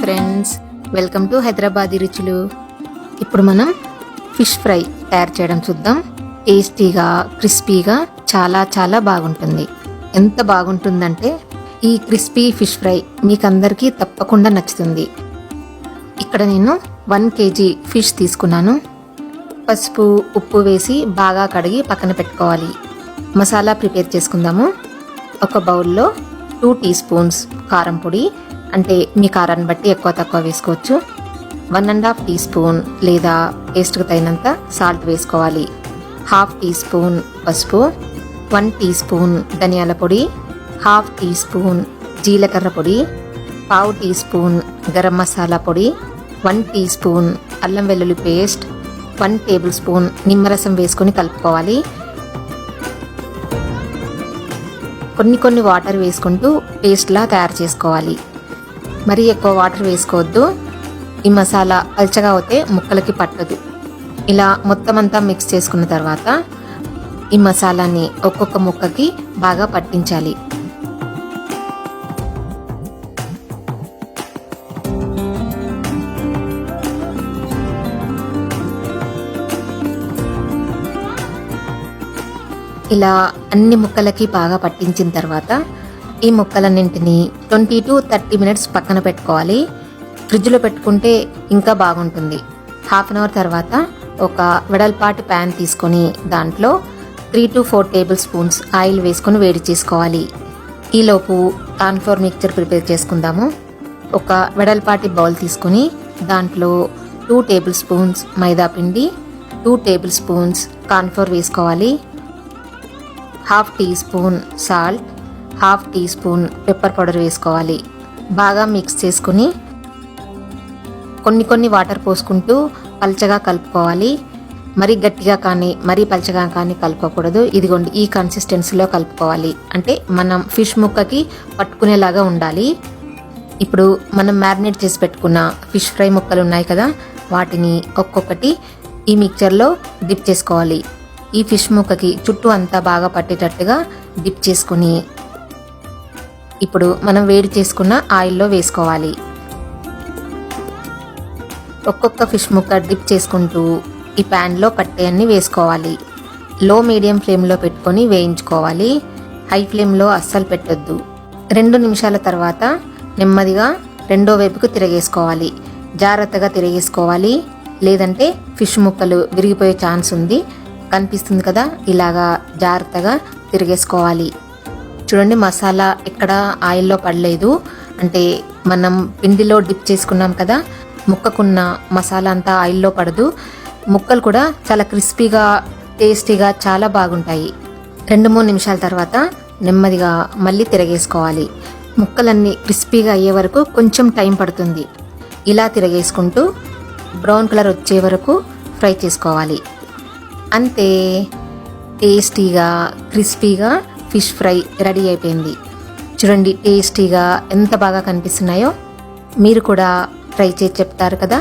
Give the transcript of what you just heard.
Friends, welcome to Hyderabadi రుచులు. ఇప్పుడు మనం ఫిష్ ఫ్రై తయారు చేయడం చూద్దాం. టేస్టీగా క్రిస్పీగా చాలా చాలా బాగుంటుంది. ఎంత బాగుంటుందంటే ఈ క్రిస్పీ ఫిష్ ఫ్రై మీకందరికీ తప్పకుండా నచ్చుతుంది. ఇక్కడ నేను 1 kg ఫిష్ తీసుకున్నాను. పసుపు ఉప్పు వేసి బాగా కడిగి పక్కన పెట్టుకోవాలి. మసాలా ప్రిపేర్ చేసుకుందాము. ఒక బౌల్లో 2 టీ స్పూన్స్ కారం పొడి, అంటే మీ కారాన్ని బట్టి ఎక్కువ తక్కువ వేసుకోవచ్చు. 1.5 టీ స్పూన్ లేదా టేస్ట్కి తగినంత సాల్ట్ వేసుకోవాలి. 1/2 టీ స్పూన్ పసుపు, 1 టీ స్పూన్ ధనియాల పొడి, 1/2 టీ స్పూన్ జీలకర్ర పొడి, 1/2 టీ స్పూన్ గరం మసాలా పొడి, 1 టీ స్పూన్ అల్లం వెల్లుల్లి పేస్ట్, 1 టేబుల్ స్పూన్ నిమ్మరసం వేసుకొని కలుపుకోవాలి. కొన్ని వాటర్ వేసుకుంటూ పేస్ట్లా తయారు చేసుకోవాలి. మరీ ఎక్కువ వాటర్ వేసుకోవద్దు. ఈ మసాలా పల్చగా అవుతే ముక్కలకి పట్టదు. ఇలా మొత్తం అంతా మిక్స్ చేసుకున్న తర్వాత ఈ మసాలాని ఒక్కొక్క ముక్కకి బాగా పట్టించాలి. ఇలా అన్ని ముక్కలకి బాగా పట్టించిన తర్వాత ఈ ముక్కలన్నింటినీ 20 to 30 minutes పక్కన పెట్టుకోవాలి. ఫ్రిడ్జ్లో పెట్టుకుంటే ఇంకా బాగుంటుంది. 1/2 hour తర్వాత ఒక వెడల్పాటి ప్యాన్ తీసుకొని దాంట్లో 3 to 4 టేబుల్ స్పూన్స్ ఆయిల్ వేసుకొని వేడి చేసుకోవాలి. ఈలోపు కార్న్ఫ్లోర్ మిక్చర్ ప్రిపేర్ చేసుకుందాము. ఒక వెడల్పాటి బౌల్ తీసుకొని దాంట్లో 2 టేబుల్ స్పూన్స్ మైదా పిండి, 2 టేబుల్ స్పూన్స్ కార్న్ఫ్లోర్ వేసుకోవాలి. 1/2 teaspoon salt, 1/2 teaspoon pepper powder వేసుకోవాలి. బాగా మిక్స్ చేసుకుని కొన్ని వాటర్ పోసుకుంటూ పల్చగా కలుపుకోవాలి. మరీ గట్టిగా కానీ మరీ పల్చగా కానీ కలుపుకోకూడదు. ఇదిగోండి, ఈ కన్సిస్టెన్సీలో కలుపుకోవాలి. అంటే మనం ఫిష్ ముక్కకి పట్టుకునేలాగా ఉండాలి. ఇప్పుడు మనం మ్యారినేట్ చేసి పెట్టుకున్న ఫిష్ ఫ్రై ముక్కలు ఉన్నాయి కదా, వాటిని ఒక్కొక్కటి ఈ మిక్చర్లో డిప్ చేసుకోవాలి. ఈ ఫిష్ ముక్కకి చుట్టూ అంతా బాగా పట్టేటట్టుగా డిప్ చేసుకుని ఇప్పుడు మనం వేడి చేసుకున్న ఆయిల్లో వేసుకోవాలి. ఒక్కొక్క ఫిష్ ముక్క డిప్ చేసుకుంటూ ఈ ప్యాన్లో పట్టేయన్ని వేసుకోవాలి. లో మీడియం ఫ్లేమ్లో పెట్టుకొని వేయించుకోవాలి. హై ఫ్లేమ్లో అస్సలు పెట్టొద్దు. 2 నిమిషాల తర్వాత నెమ్మదిగా రెండో వైపుకు తిరగేసుకోవాలి. జాగ్రత్తగా తిరగేసుకోవాలి, లేదంటే ఫిష్ ముక్కలు విరిగిపోయే ఛాన్స్ ఉంది. కనిపిస్తుంది కదా, ఇలాగా జాగ్రత్తగా తిరిగేసుకోవాలి. చూడండి, మసాలా ఎక్కడ ఆయిల్లో పడలేదు. అంటే మనం పిండిలో డిప్ చేసుకున్నాం కదా, ముక్కకున్న మసాలా అంతా ఆయిల్లో పడదు. ముక్కలు కూడా చాలా క్రిస్పీగా టేస్టీగా చాలా బాగుంటాయి. 2-3 నిమిషాల తర్వాత నెమ్మదిగా మళ్ళీ తిరగేసుకోవాలి. ముక్కలన్నీ క్రిస్పీగా అయ్యే వరకు కొంచెం టైం పడుతుంది. ఇలా తిరగేసుకుంటూ బ్రౌన్ కలర్ వచ్చే వరకు ఫ్రై చేసుకోవాలి. అంతే, టేస్టీగా క్రిస్పీగా ఫిష్ ఫ్రై రెడీ అయిపోయింది. చూడండి, టేస్టీగా ఎంత బాగా కనిపిస్తున్నాయో. మీరు కూడా ట్రై చేసి చెప్తారు కదా.